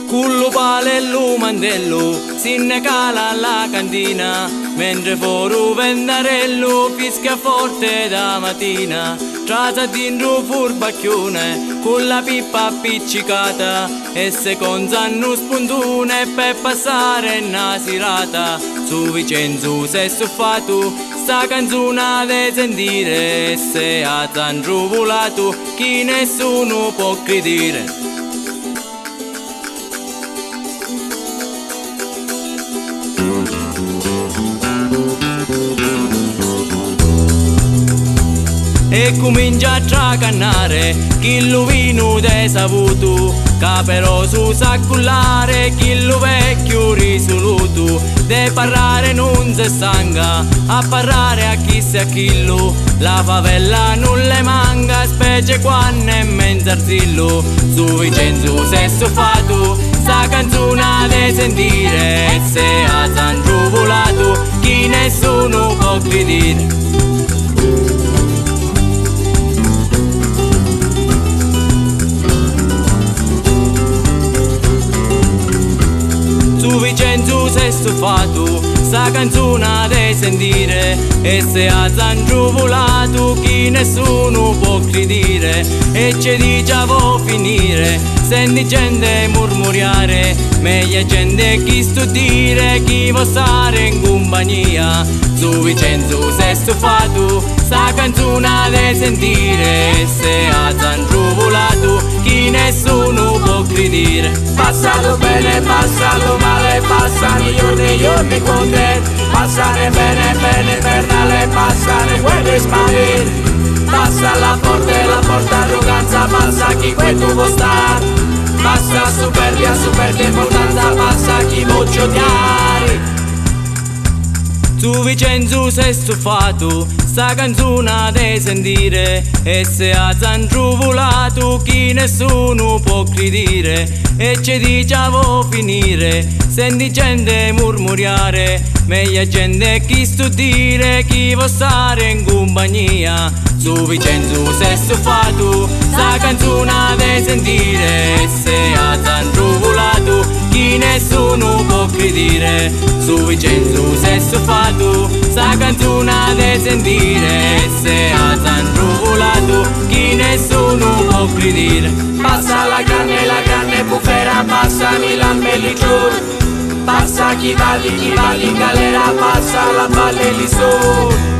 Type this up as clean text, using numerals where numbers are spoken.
Cullo palello mandello, si ne cala alla cantina, mentre fuori vendarello fischia forte da mattina. Trasa dentro furbacchione, con la pippa appiccicata, e se conzanno spuntone per passare una serata. Su Vicenzo sei stuffato, sta canzone de sentire, e se ha zanro volato, chi nessuno può credere. E comincia a tracannare chi lo vino de saputo, che però su sa cullare chi lo vecchio risoluto. De parlare non si stanca, a parlare a chi sia chillo, la favela non le manca, specie quando è menzarzillo. Su Vicenzo sei stufato, sta canzone de sentire, e se ha zanro volato, chi nessuno può credere. Su Vicenzo sei stufato, sta canzone de sentire, e se ha zanro volato, chi nessuno può credere. E ci dice può finire, senti gente murmuriare, meglio gente chi studire, chi può stare in compagnia. Su Vicenzo sei stufato, sta canzone de sentire, e se ha zanro volato, chi nessuno può credere. Passato bene, passato male, passano giorni con te. Passare bene, bene, pernale, passare quelli sparire. Passa la porta arroganza, passa chi quel tu può star. Passa superbia, importanza, passa chi voglio odiare. Su Vicenzo sei stufato, sta canzone de sentire, e se ha zanro volato, chi nessuno può credere. E ci dice può finire, senti gente murmuriare, meglio gente chi studire, chi può stare in compagnia. Su Vicenzo sei stufato, sta canzone de sentire, e se ha zanro volato, chi nessuno può credere. Su Vicenzo sei stufato, sta canzone de sentire, e se ha zanro volato, chi nessuno può credere. Passa la canne bufera, passa Milan Belligior. Passa chi va in galera, passa la valle di Sol.